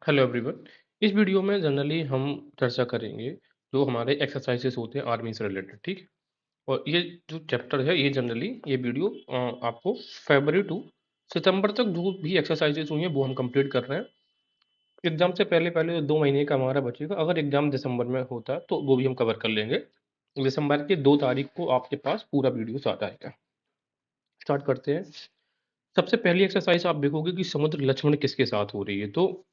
Hello everyone. इस video में generally हम चर्चा करेंगे जो हमारे एक्सरसाइजेस होते हैं आर्मी से रिलेटेड, ठीक। और ये जो चैप्टर है, ये जनरली ये वीडियो आपको फरवरी टू सितंबर तक जो भी एक्सरसाइजेस हुई हैं वो हम कंप्लीट कर रहे हैं। एग्जाम से पहले पहले 2 महीने का हमारा बचेगा, अगर एग्जाम दिसंबर में होता है तो वो भी हम कवर कर लेंगे। दिसंबर की 2 तारीख को आपके पास पूरा वीडियो आ जाएगा। स्टार्ट करते हैं। सबसे पहली एक्सरसाइज आप देखोगे कि समुद्र लक्ष्मण किसके साथ हो रही है, तो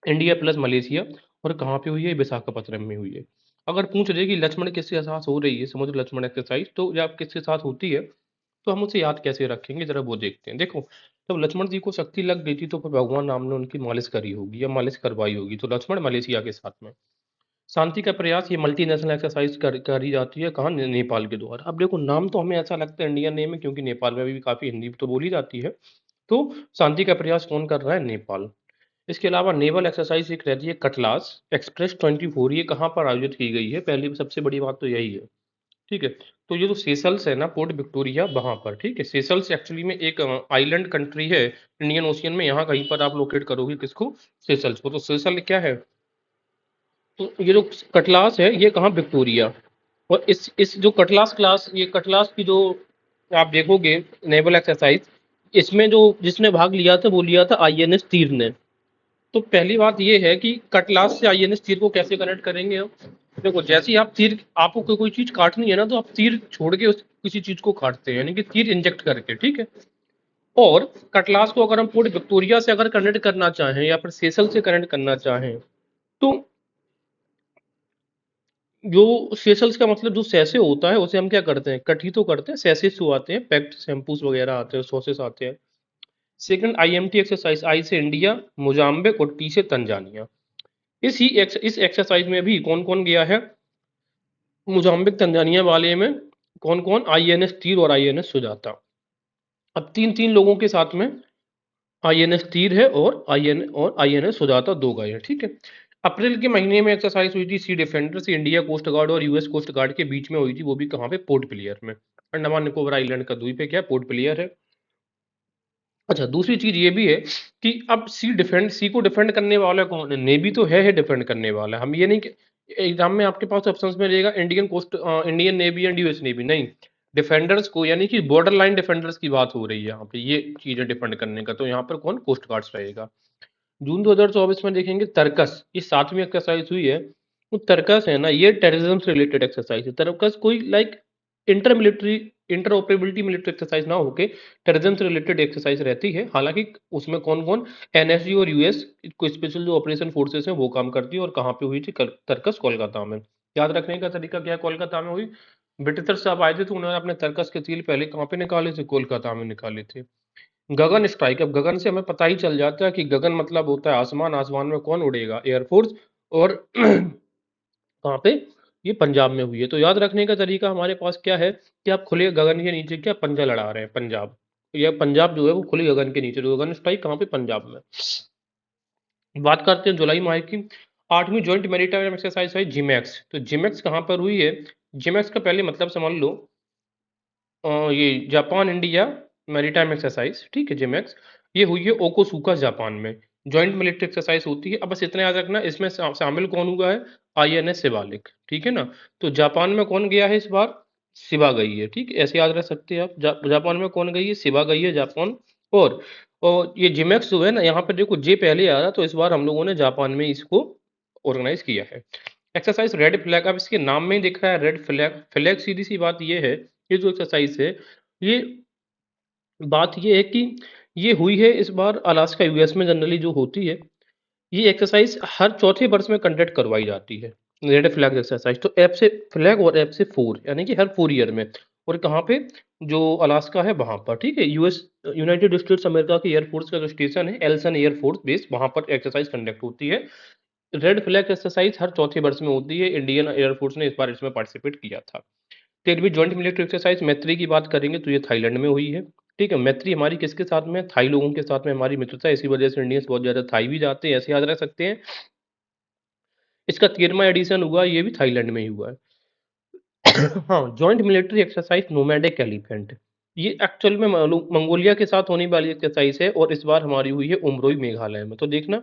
इंडिया प्लस मलेशिया। और कहाँ पे हुई है? विशाखापत्तनम में हुई है। अगर पूछ रहे कि लक्ष्मण किसके साथ हो रही है समुद्र लक्ष्मण एक्सरसाइज, तो जब किसके साथ होती है तो हम उसे याद कैसे रखेंगे, जरा वो देखते हैं। देखो, जब लक्ष्मण जी को शक्ति लग गई थी तो फिर भगवान राम ने उनकी मालिश करी होगी या मालिश करवाई होगी, तो लक्ष्मण मलेशिया के साथ में। शांति का प्रयास ये मल्टीनेशनल एक्सरसाइज करी जाती है कहाँ? नेपाल के द्वारा। अब देखो, नाम तो हमें ऐसा लगता है इंडियन नेम है क्योंकि नेपाल में भी काफी हिंदी तो बोली जाती है। तो शांति का प्रयास कौन कर रहा है? नेपाल। इसके अलावा नेवल एक्सरसाइज एक रहती है कटलास एक्सप्रेस 24, ये कहाँ पर आयोजित की गई है? पहली सबसे बड़ी बात तो यही है, ठीक है। तो ये जो सेशल्स है ना, पोर्ट विक्टोरिया वहां पर, ठीक है। सेशल्स एक्चुअली में एक आइलैंड कंट्री है इंडियन ओशियन में, यहाँ कहीं पर आप लोकेट करोगे किसको? सेशल्स को। तो सेशल क्या है? तो ये जो कटलास है ये कहाँ? विक्टोरिया। और इस जो कटलास क्लास, ये कटलास की जो आप देखोगे नेवल एक्सरसाइज, इसमें जो जिसने भाग लिया था वो लिया था आईएनएस तीर ने। तो पहली बात ये है कि कटलास से आईएनएस तीर को कैसे कनेक्ट करेंगे हम? देखो, जैसे ही आप तीर, आपको कोई चीज काटनी है ना, तो आप तीर छोड़ के उस किसी चीज को काटते हैं, यानी कि तीर इंजेक्ट करके, ठीक है। और कटलास को अगर हम पोर्ट विक्टोरिया से अगर कनेक्ट करना चाहें या फिर सेसल से कनेक्ट करना चाहें, तो जो सेशल्स का मतलब जो सैसे होता है उसे हम क्या करते हैं? कट ही तो करते हैं, सैसेस जो आते हैं, पैक्ड शैम्पूस वगैरह आते हैं, सॉसेस आते हैं। सेकंड आईएमटी एक्सरसाइज, आई से इंडिया, मोजाम्बिक और टी से तंजानिया। इस एक्सरसाइज में भी कौन कौन गया है? मोजाम्बिक तंजानिया वाले में कौन कौन? आईएनएस तीर और आईएनएस सुजाता। अब तीन तीन लोगों के साथ में आईएनएस तीर है और आईएनएस सुजाता दो गए हैं, ठीक है। अप्रैल के महीने में एक्सरसाइज हुई थी सी डिफेंडर से, इंडिया कोस्ट गार्ड और यूएस कोस्ट गार्ड के बीच में हुई थी, वो भी कहाँ पे? पोर्ट ब्लेयर में। अंडमान निकोबार आइलैंड का द्वीप है, क्या? पोर्ट ब्लेयर है। अच्छा, दूसरी चीज ये भी है कि अब सी को डिफेंड करने वाला कौन है? नेवी तो है डिफेंड करने वाला। हम ये नहीं कि एग्जाम में आपके पास ऑप्शंस में रहेगा Indian navy and US navy, नहीं। डिफेंडर्स को, यानी कि बॉर्डर लाइन डिफेंडर्स की बात हो रही है यहाँ पे, ये चीजें डिफेंड करने का, तो यहाँ पर कौन? कोस्ट गार्ड्स रहेगा। जून 2024 में देखेंगे तर्कस, ये 7वीं एक्सरसाइज हुई है। वो तर्कस है ना, ये टेररिज्म से रिलेटेड एक्सरसाइज है। तर्कस कोई like inter military interoperability military exercise ना होके टेररिज्म से रिलेटेड एक्सरसाइज रहती है। हालांकि उसमें कौन कौन? एनएसजी और यूएस को स्पेशल जो ऑपरेशन फोर्सेस हैं वो काम करती है। और कहाँ पे हुई थी? तर्कस कोलकाता में। याद रखने का तरीका क्या है? कोलकाता में हुई। ब्रिटिशर्स साहब आए थे तो उन्होंने अपने तर्कस के तीर पहले कहाँ पे निकाले थे? कोलकाता में निकाले थे। गगन स्ट्राइक, अब गगन से हमें पता ही चल जाता है कि गगन मतलब होता है आसमान। आसमान में कौन उड़ेगा? एयरफोर्स। और कहाँ पे? ये पंजाब में हुई है। तो याद रखने का तरीका हमारे पास क्या है कि आप खुले गगन के नीचे क्या पंजा लड़ा रहे हैं? पंजाब। या पंजाब जो है वो खुले गगन के नीचे, तो गगन स्ट्राइक कहाँ पे? पंजाब में। बात करते हैं जुलाई माह की। 8वीं ज्वाइंट मैरीटाइम एक्सरसाइज है जिमैक्स। तो जिमैक्स कहाँ पर हुई है? जिमैक्स का पहले मतलब समझ लो, ये जापान इंडिया मैरीटाइम एक्सरसाइज, ठीक है, जिमैक्स। ये हुई है ओकोसूका जापान में। जॉइंट मिलिट्री एक्सरसाइज होती है। अब बस इतना याद रखना, इसमें शामिल कौन हुआ है? आईएनएस शिवालिक, ठीक है ना। तो जापान में कौन गया है इस बार? शिवा गई है, ठीक है, ऐसे याद रख सकते हैं आप। जापान में कौन गई है? शिवा गई है जापान। और ये जिमैक्स जो है ना, यहाँ पे देखो जे पहले आ रहा, तो इस बार हम लोगों ने जापान में इसको ऑर्गेनाइज किया है। एक्सरसाइज रेड फ्लैग, अब इसके नाम में ही दिख रहा है रेड फ्लैग। फ्लैग सीधी सी बात ये है, ये जो एक्सरसाइज है, ये बात ये है कि ये हुई है इस बार अलास्का यूएस में। जनरली जो होती है ये एक्सरसाइज हर चौथे वर्ष में कंडक्ट करवाई जाती है, रेड फ्लैग एक्सरसाइज। तो एफ से फ्लैग और एफ से 4, यानी कि हर 4 ईयर में। और कहाँ पे? जो अलास्का है वहां पर, ठीक है। यूएस यूनाइटेड स्टेट्स अमेरिका की एयरफोर्स का जो स्टेशन है एल्सन एयरफोर्स बेस, वहां पर एक्सरसाइज कंडक्ट होती है। रेड फ्लैग एक्सरसाइज हर चौथे वर्ष में होती है। इंडियन एयरफोर्स ने इस बार इसमें पार्टिसिपेट किया था। 13वीं ज्वाइंट मिलिट्री एक्सरसाइज मैत्री की बात करेंगे तो ये थाईलैंड में हुई है, ठीक है। मैत्री हमारी किसके साथ में? थाई लोगों के साथ में हमारी मित्रता है, इसी वजह से इंडियंस बहुत ज्यादा थाई भी जाते हैं, ऐसे याद रख सकते हैं। इसका 13वां एडिशन हुआ, ये भी थाईलैंड में ही हुआ है। हाँ, joint military exercise nomadic elephant, ये एक्चुअल में मंगोलिया के साथ होने वाली एक्सरसाइज है और इस बार हमारी हुई है उमरोई मेघालय में। तो देखना,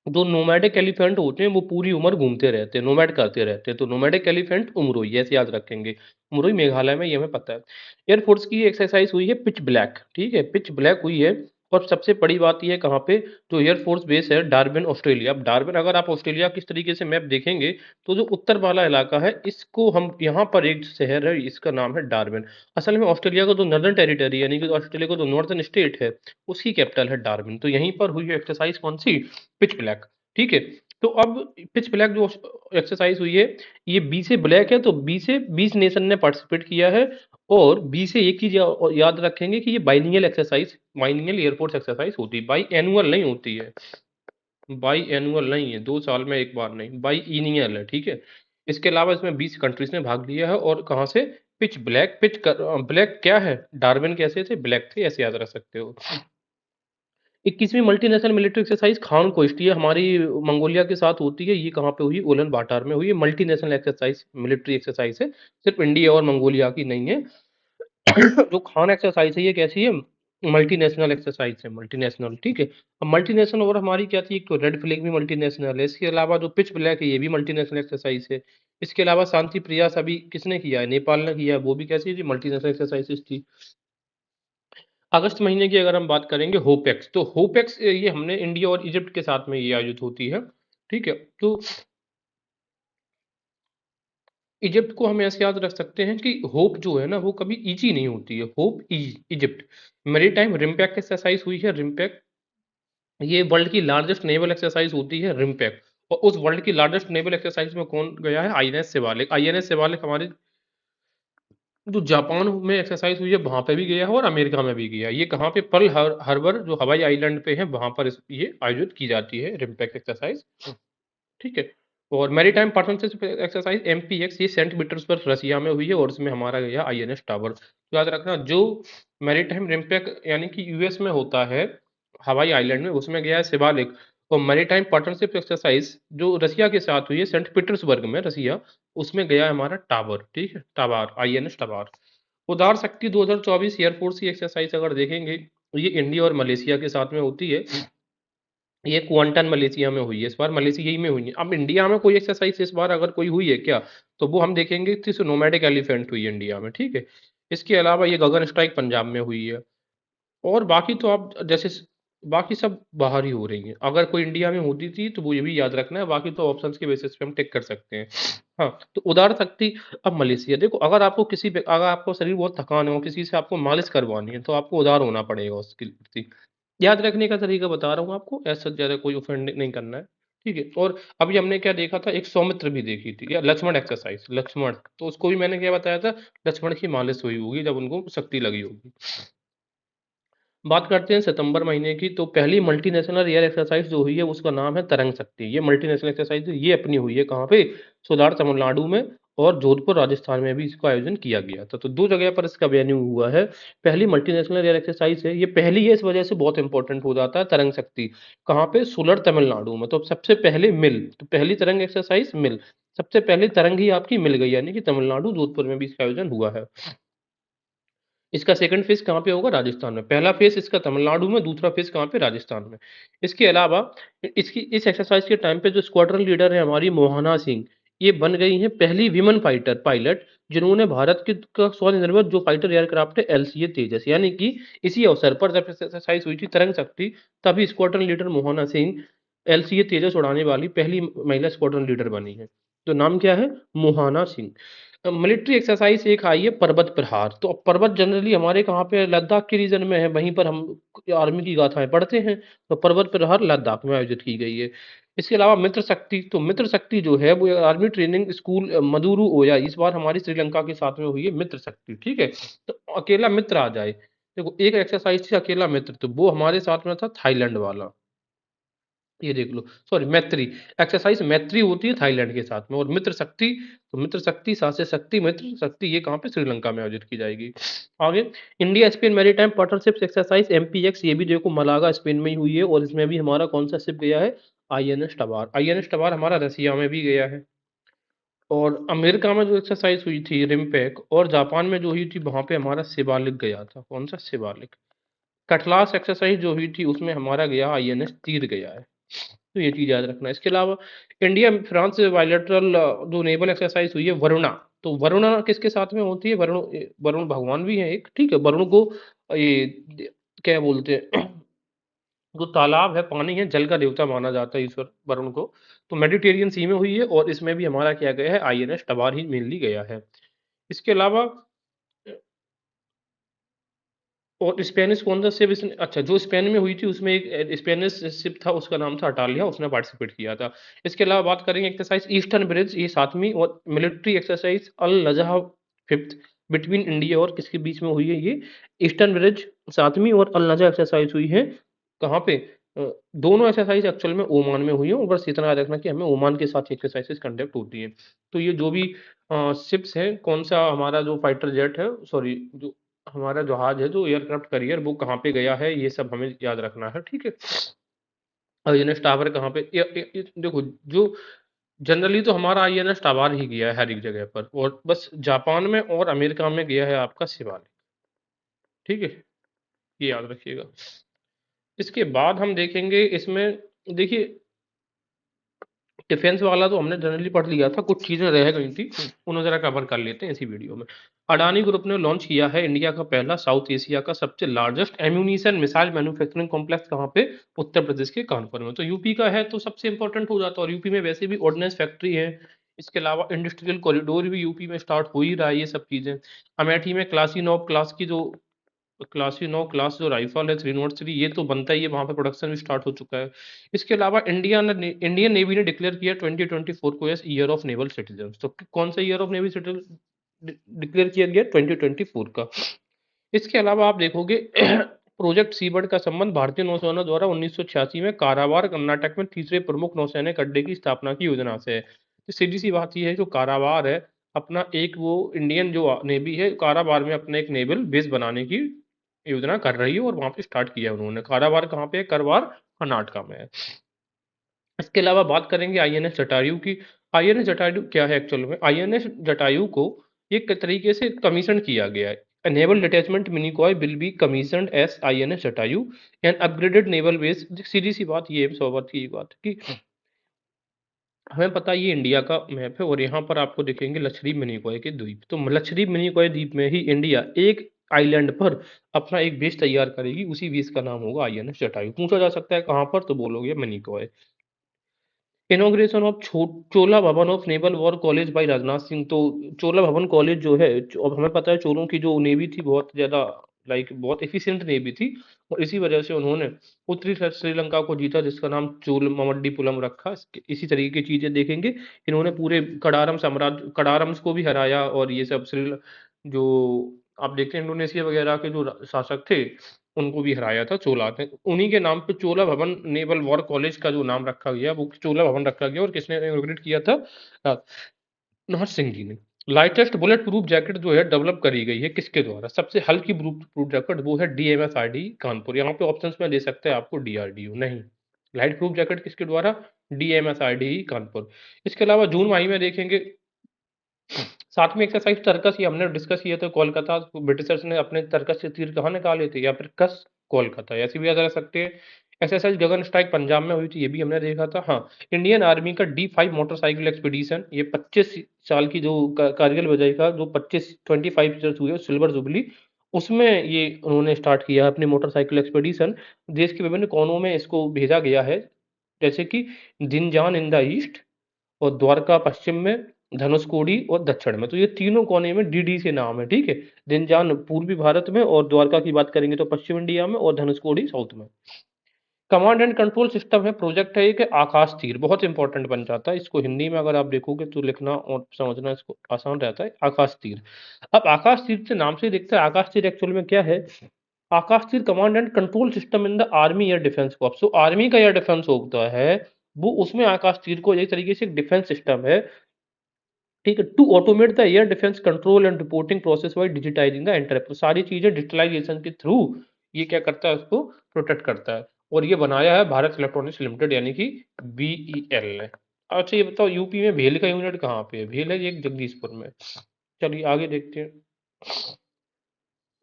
जो नोमैडिक एलिफेंट होते हैं वो पूरी उम्र घूमते रहते हैं, नोमैड करते रहते हैं, तो नोमैडिक एलिफेंट उमरोई, ऐसे याद रखेंगे। उमरोई मेघालय में, ये हमें पता है। एयरफोर्स की एक्सरसाइज हुई है पिच ब्लैक, ठीक है, पिच ब्लैक हुई है। और सबसे बड़ी बात ये है कहाँ पे, जो एयरफोर्स बेस है डार्बिन ऑस्ट्रेलिया। अब डार्बिन, अगर आप ऑस्ट्रेलिया किस तरीके से मैप देखेंगे, तो जो उत्तर वाला इलाका है इसको हम, यहाँ पर एक शहर है इसका नाम है डार्बिन। असल में ऑस्ट्रेलिया का जो नॉर्दर्न टेरिटरी, यानी कि ऑस्ट्रेलिया का जो नॉर्दर्न स्टेट है, उसकी कैपिटल है डार्बिन। तो यहीं पर हुई है एक्सरसाइज कौन सी, पिच ब्लैक, ठीक है। तो अब पिच ब्लैक जो एक्सरसाइज हुई है, ये बी से ब्लैक है, तो बी से 20 नेशन ने पार्टिसिपेट किया है। और बी से एक चीज याद रखेंगे कि ये bilingual exercise, bilingual air force exercise होती है, बाई एनुअल नहीं होती है, बाई एनुअल नहीं है, 2 साल में एक बार नहीं, बाई इनियल है, ठीक है। इसके अलावा इसमें 20 कंट्रीज ने भाग लिया है। और कहाँ से, पिच ब्लैक, ब्लैक क्या है, डार्विन कैसे थे, ब्लैक थे, ऐसे याद रख सकते हो। 21वीं multinational military exercise Khaan Quest, ये हमारी मंगोलिया के साथ होती है। ये कहाँ पे हुई, उलन बाटार में हुई है। मल्टीनेशनल एक्सरसाइज, मिलिट्री एक्सरसाइज है, सिर्फ इंडिया और मंगोलिया की नहीं है। जो खान एक्सरसाइज है ये कैसी है, मल्टीनेशनल एक्सरसाइज है, मल्टीनेशनल, ठीक है। अब मल्टीनेशनल और हमारी क्या थी, एक तो रेड फ्लैग भी मल्टीनेशनल है। इसके अलावा जो पिच ब्लैक है ये भी मल्टीनेशनल एक्सरसाइज है। इसके अलावा शांति प्रयास अभी किसने किया है, नेपाल ने किया है, वो भी कैसी थी, मल्टीनेशनल एक्सरसाइजेस थी। अगस्त महीने की अगर हम बात करेंगे, होपेक्स, तो होपेक्स ये हमने इंडिया और इजिप्ट के साथ में ये आयोजित होती है, ठीक है। तो इजिप्ट को हम ऐसे याद रख सकते हैं कि होप जो है ना वो कभी इजी नहीं होती है, होप इजिप्ट। मेरी टाइम रिम्पैक एक्सरसाइज हुई है, रिम्पैक, ये वर्ल्ड की लार्जेस्ट नेवल एक्सरसाइज होती है रिम्पैक। और उस वर्ल्ड की लार्जेस्ट नेवल एक्सरसाइज में कौन गया है, आईएनएस शिवालिक। आईएनएस शिवालिक हमारे जो जापान में एक्सरसाइज हुई है वहां पे भी गया है और अमेरिका में भी गया है। ये कहाँ पे, पर्ल हार्बर जो हवाई आइलैंड पे है वहां पर ये आयोजित की जाती है रिम्पैक एक्सरसाइज, ठीक है। और मैरीटाइम पार्टनरशिप एक्सरसाइज एमपीएक्स, ये सेंट पीटर्सबर्ग रसिया में हुई है और इसमें हमारा गया आईएनएस टावर। तो याद रखना, जो मैरीटाइम रिम्पैक यानी कि यूएस में होता है, हवाई आइलैंड में, उसमें गया है शिवालिक। और मैरीटाइम पार्टनरशिप एक्सरसाइज जो रसिया के साथ हुई है सेंट पीटर्सबर्ग में, रसिया, उसमें गया है हमारा टावर, ठीक है, टावर, आईएनएस टावर। उदार शक्ति 2024 एयरफोर्स की एक्सरसाइज अगर देखेंगे, ये इंडिया और मलेशिया के साथ में होती है। ये क्वांटन मलेशिया में हुई है, इस बार मलेशिया ही में हुई है। अब इंडिया में कोई एक्सरसाइज इस बार अगर कोई हुई है क्या, तो वो हम देखेंगे कि नोमैडिक एलिफेंट हुई है इंडिया में, ठीक है। इसके अलावा ये गगन स्ट्राइक पंजाब में हुई है। और बाकी तो आप जैसे बाकी सब बाहर ही हो रही हैं। अगर कोई इंडिया में होती थी तो वो ये भी याद रखना है, बाकी तो ऑप्शंस के बेसिस पे हम टिक कर सकते हैं। हाँ, तो उदार शक्ति। अब मलेशिया देखो, अगर आपको अगर आपको शरीर बहुत थकान हो, किसी से आपको मालिश करवानी है, तो आपको उदार होना पड़ेगा उसके लिए। याद रखने का तरीका बता रहा हूँ आपको, ऐसा ज़्यादा कोई ऑफेंड नहीं करना है, ठीक है। और अभी हमने क्या देखा था, एक सौमित्र भी देखी थी, या लक्ष्मण एक्सरसाइज, लक्ष्मण, तो उसको भी मैंने क्या बताया था, लक्ष्मण की मालिश हुई होगी जब उनको शक्ति लगी होगी। बात करते हैं सितंबर महीने की, तो पहली मल्टीनेशनल एयर एक्सरसाइज जो हुई है उसका नाम है तरंग शक्ति। ये मल्टीनेशनल एक्सरसाइज ये अपनी हुई है कहाँ पे, सुधार तमिलनाडु में, और जोधपुर राजस्थान में भी इसका आयोजन किया गया था। तो 2 जगह पर इसका वेन्यू हुआ है। पहली मल्टीनेशनल एयर एक्सरसाइज है, ये पहली है, इस वजह से बहुत इंपॉर्टेंट हो जाता है तरंग शक्ति। कहाँ पे, सुलर तमिलनाडु में। तो सबसे पहले मिल, तो पहली तरंग एक्सरसाइज मिल, सबसे पहले तरंग ही आपकी मिल गई, यानी कि तमिलनाडु जोधपुर में भी इसका आयोजन हुआ है। इसका सेकंड फेज कहाँ पे होगा, राजस्थान में। पहला फेज इसका तमिलनाडु में, दूसरा फेज कहाँ पे, राजस्थान में। इसके अलावा इसकी इस एक्सरसाइज के टाइम पे जो स्क्वाड्रन लीडर है हमारी मोहना सिंह, ये बन गई हैं पहली विमन फाइटर पायलट, जिन्होंने भारत के का स्वनिर्मित जो फाइटर एयरक्राफ्ट है एलसीए तेजस, यानी कि इसी अवसर पर जब एक्सरसाइज हुई थी तरंग शक्ति, तभी squadron leader Mohana Singh LCA Tejas उड़ाने वाली पहली महिला स्क्वाड्रन लीडर बनी है। तो नाम क्या है, मोहाना सिंह। मिलिट्री एक्सरसाइज एक आई है पर्वत प्रहार। तो अब पर्वत जनरली हमारे कहाँ पे, लद्दाख के रीजन में है, वहीं पर हम आर्मी की गाथाएं पढ़ते हैं। तो पर्वत प्रहार लद्दाख में आयोजित की गई है। इसके अलावा मित्र शक्ति, तो मित्र शक्ति जो है वो आर्मी ट्रेनिंग स्कूल मदुरु ओया, इस बार हमारी श्रीलंका के साथ में हुई है मित्र शक्ति, ठीक है। तो अकेला मित्र आ जाए, देखो एक एक्सरसाइज थी अकेला मित्र, तो वो हमारे साथ में था थाईलैंड वाला, ये देख लो, सॉरी मैत्री। एक्सरसाइज मैत्री होती है थाईलैंड के साथ में, और मित्र शक्ति, तो मित्र शक्ति, सासे शक्ति, मित्र शक्ति, ये कहाँ पे, श्रीलंका में आयोजित की जाएगी। आगे, India Spain maritime partnership exercise एमपीएक्स, ये भी देखो मलागा स्पेन में ही हुई है, और इसमें भी हमारा कौन सा शिप गया है, आईएनएस टबार। आईएनएस टबार हमारा रसिया में भी गया है। और अमेरिका में जो एक्सरसाइज हुई थी रिम्पैक, और जापान में जो हुई थी वहां पे हमारा शिवालिक गया था, कौन सा, शिवालिक। कटलास एक्सरसाइज जो हुई थी उसमें हमारा गया आईएनएस तीर गया है। तो ये चीज़ याद रखना। इसके अलावा इंडिया फ्रांस से बायलैटरल जो नेवल एक्सरसाइज हुई है वरुणा, तो वरुणा किसके साथ में होती है? वरुण भगवान भी है एक, ठीक है। वरुण को ये क्या बोलते हैं जो तालाब है, पानी है, जल का देवता माना जाता है ईश्वर वरुण को। तो मेडिटेरियन सी में हुई है और इसमें भी हमारा क्या गया है, आईएनएस तबार ही मेनली गया है। इसके अलावा और स्पेनिश कौन सा शिप इसने, अच्छा जो स्पेन में हुई थी उसमें एक स्पेनिश शिप था, उसका नाम था अटालिया, उसने पार्टिसिपेट किया था। इसके अलावा बात करेंगे एक्सरसाइज ईस्टर्न ब्रिज, ये 7वीं, और मिलिट्री एक्सरसाइज अल नजह 5th बिटवीन इंडिया और किसके बीच में हुई है ये, ईस्टर्न ब्रिज 7वीं और अल नजह एक्सरसाइज हुई है कहाँ पे, दोनों एक्सरसाइज एक्चुअल में ओमान में हुई है, और बस इतना याद रखना कि हमें ओमान के साथ एक्सरसाइजेस कंडक्ट होती है। तो ये जो भी शिप्स हैं, कौन सा हमारा जो फाइटर जेट है, सॉरी जो हमारा जहाज है, जो एयरक्राफ्ट करियर, वो कहाँ पे गया है, ये सब हमें याद रखना है, ठीक है। आईएनएस टावर कहाँ पे, देखो जो जनरली तो हमारा आईएनएस टावर ही गया है हर एक जगह पर, और बस जापान में और अमेरिका में गया है आपका शिवालिक, ठीक है, ये याद रखिएगा। इसके बाद हम देखेंगे इसमें, देखिए डिफेंस वाला तो हमने जनरली पढ़ लिया था, कुछ चीजें रह गई थी, उन्हें जरा कवर कर लेते हैं इसी वीडियो में। अडानी ग्रुप ने लॉन्च किया है इंडिया का पहला साउथ एशिया का सबसे largest ammunition missile manufacturing complex, कहाँ पे, उत्तर प्रदेश के कानपुर में। तो यूपी का है तो सबसे इंपॉर्टेंट हो जाता है, और यूपी में वैसे भी ऑर्डिनेंस फैक्ट्री है। इसके अलावा इंडस्ट्रियल कॉरिडोर भी यूपी में स्टार्ट हो ही रहा है, ये सब चीजें। अमेठी में क्लासी 9 क्लास की जो क्लासी 9 क्लास जो राइफल है 303, ये तो बनता ही है, वहां पे प्रोडक्शन भी स्टार्ट हो चुका है। इसके अलावा इंडियन नेवी ने डिक्लेयर किया 2024 को S year of naval citizen. तो कौन सा year of navy citizen declare किया गया, 2024 का। इसके अलावा आप देखोगे प्रोजेक्ट सीबर्ड का संबंध भारतीय नौसेना द्वारा 1986 में कारावार कर्नाटक में तीसरे प्रमुख नौसैनिक अड्डे की स्थापना की योजना से है। तो सीधी सी बात यह है, जो कारावार है अपना एक, वो इंडियन जो नेवी है कारावार में अपना एक नेवल बेस बनाने की योजना कर रही है, और वहां पे स्टार्ट किया उन्होंने। कारावार कहाँ पे है, करवार कर्नाटका में है। इसके अलावा बात करेंगे आईएनएस जटायु की। आईएनएस जटायु क्या है एक्चुअल में, आईएनएस जटायु को एक तरीके से कमीशन किया गया है। Naval detachment Minicoy will be commissioned as INS Jatayu and upgraded naval base. सीधी सी बात ये है, सौबत की बात कि हमें पता है ये इंडिया का मैप है, और यहाँ पर आपको दिखेंगे लक्षद्वीप मिनिकॉय के द्वीप। तो लक्षद्वीप मिनिकॉय द्वीप में ही इंडिया एक आइलैंड पर अपना एक बेस तैयार करेगी, उसी बेस का नाम होगा आईएनएस जटायु। पूछा जा सकता है कहाँ पर, तो बोलोगे Minicoy. Inauguration of Chola Bhavan of naval war college by Rajnath Singh. तो चोला भवन कॉलेज जो है, अब हमें पता है चोलों की जो नेवी थी बहुत ज्यादा, लाइक बहुत एफिशिएंट नेवी थी, और इसी वजह से उन्होंने उत्तरी श्रीलंका को जीता, जिसका नाम चोल ममड्डीपुरम रखा। इसी तरीके की चीजें देखेंगे। इन्होंने पूरे कड़ारम साम्राज्य, कड़ारम्स को भी हराया, और ये सब जो आप देखते हैं इंडोनेशिया वगैरह के जो शासक थे, उनको भी हराया था चोला ने। उन्हीं के नाम पे चोला भवन नेवल वॉर कॉलेज का जो नाम रखा गया, वो चोला भवन रखा गया, और किसने इनॉग्रेट किया था, नरसिंह सिंह जी ने। लाइटेस्ट बुलेट प्रूफ जैकेट जो है डेवलप करी गई है किसके द्वारा, सबसे हल्की बुलेट प्रूफ जैकेट, वो है डीएमएफआरडी कानपुर। यहाँ पे ऑप्शंस में दे सकते हैं आपको डीआरडीओ नहीं, लाइट प्रूफ जैकेट किसके द्वारा, डीएमएफआरडी कानपुर। इसके अलावा जून माही में देखेंगे 7वीं एक्सरसाइज तर्कस, ये हमने डिस्कस किया था, कोलकाता ब्रिटिशर्स ने अपने तर्कस से तीर कहाँ निकाले थे, या फिर कस कोलकाता, ऐसे भी याद रख सकते हैं। एक्सरसाइज गगन स्ट्राइक पंजाब में हुई थी, ये भी हमने देखा था। हाँ, इंडियन आर्मी का D5 मोटरसाइकिल एक्सपीडिशन, ये 25 साल की जो कारगिल विजय का जो 25 ईयर्स हुए सिल्वर जुबली, उसमें ये उन्होंने स्टार्ट किया है अपनी मोटरसाइकिल एक्सपीडिशन। देश के विभिन्न कोनों में इसको भेजा गया है, जैसे कि जिनजान इन द ईस्ट, और द्वारका पश्चिम में, धनुषकोडी और दक्षिण में। तो ये तीनों कोने में डीडी से नाम है, ठीक है। जिनजान पूर्वी भारत में, और द्वारका की बात करेंगे तो पश्चिम इंडिया में, और धनुषकोडी साउथ में। कमांड एंड कंट्रोल सिस्टम है, प्रोजेक्ट है एक आकाश तीर, बहुत इंपॉर्टेंट बन जाता है इसको हिंदी में अगर आप देखोगे तो लिखना और समझना इसको आसान रहता है, आकाश तीर। अब आकाश तीर से नाम से ही दिखता है, आकाश तीर एक्चुअल में क्या है, आकाश तीर command and control system in the army air defence corps. तो आर्मी का एयर डिफेंस होता है वो, उसमें आकाश तीर को एक तरीके से एक डिफेंस सिस्टम है, ठीक है, to automate the air defence control and reporting process by digitizing the enter. तो सारी चीजें डिजिटलाइजेशन के थ्रू ये क्या करता है, उसको प्रोटेक्ट करता है। और ये बनाया है भारत इलेक्ट्रॉनिक्स लिमिटेड, यानी कि बीईएल ने। अच्छा ये बताओ यूपी में भेल का यूनिट कहाँ पे है, भेल है ये जगदीशपुर में। चलिए आगे देखते हैं।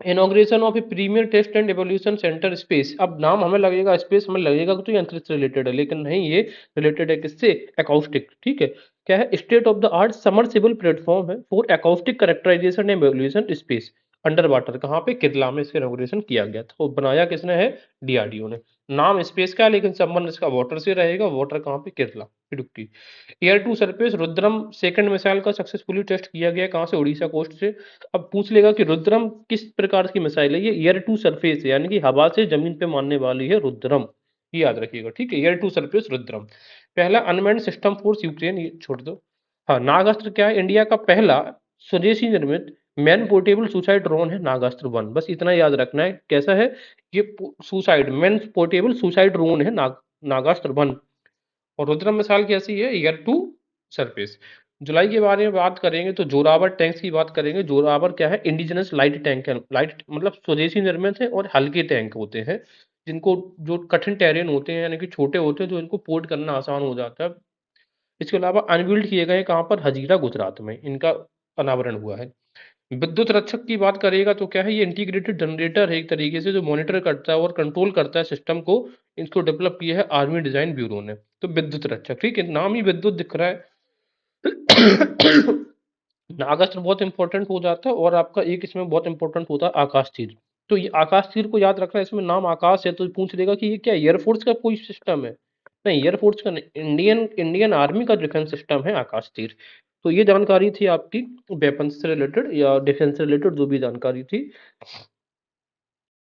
Inauguration of a premier test and evolution centre space. अब नाम हमें लगेगा स्पेस, हमें लगेगा कि तो ये अंतरिक्ष से रिलेटेड है, लेकिन नहीं, ये रिलेटेड है किससे? अकाउस्टिक। ठीक है, क्या है? State of the art submersible platform है for acoustic characterization and evolution space under water. कहाँ पे? केरला में इसका इनॉग्रेशन किया गया था, वो बनाया किसने है? डीआरडीओ ने। नाम स्पेस का है, लेकिन संबंध इसका वाटर से रहेगा। वाटर कहाँ पे? Kerala, Idukki. Air to surface Rudram second missile का सक्सेसफुली टेस्ट किया गया, कहाँ से? उड़ीसा कोस्ट से। अब पूछ लेगा कि रुद्रम किस प्रकार की मिसाइल है? ये एयर टू सरफेस है, यानी कि हवा से जमीन पे मारने वाली है रुद्रम, ये याद रखिएगा। ठीक है, एयर टू सरफेस रुद्रम। पहला अनमैन्ड सिस्टम फोर्स यूक्रेन, ये छोड़ दो। हाँ, नागास्त्र क्या है? इंडिया का पहला स्वदेशी निर्मित मैन पोर्टेबल सुसाइड ड्रोन है नागास्त्र वन, बस इतना याद रखना है। कैसा है ये? Suicide man portable suicide drone है नागास्त्र वन। और रुद्रम मिसाइल कैसी है? Air to surface. जुलाई के बारे में बात करेंगे तो जोरावर टैंक्स की बात करेंगे। जोरावर क्या है? इंडिजिनस लाइट टैंक है। लाइट मतलब स्वदेशी निर्मित है और हल्के टैंक होते हैं, जिनको जो कठिन टेरेन होते हैं यानी कि छोटे होते हैं, तो इनको पोर्ट करना आसान हो जाता है। इसके अलावा अनबिल्ड किए गए कहाँ पर? हजीरा गुजरात में इनका अनावरण हुआ है। विद्युत रक्षक की बात करेगा तो क्या है? ये इंटीग्रेटेड जनरेटर है एक तरीके से, जो मॉनिटर करता है और कंट्रोल करता है सिस्टम को। इसको डेवलप किया है आर्मी डिजाइन ब्यूरो ने। तो विद्युत रक्षक, ठीक है, नाम ही विद्युत दिख रहा है। नागास्त्र बहुत इंपॉर्टेंट हो जाता है, और आपका एक इसमें बहुत इंपॉर्टेंट होता है आकाश तीर। तो ये आकाश तीर को याद रखना है, इसमें नाम आकाश है तो पूछ लेगा कि ये क्या एयरफोर्स का कोई सिस्टम है? नहीं, एयरफोर्स का नहीं, इंडियन इंडियन आर्मी का डिफेंस सिस्टम है आकाश तीर। तो ये जानकारी थी आपकी वेपन से रिलेटेड या डिफेंस से रिलेटेड जो भी जानकारी थी।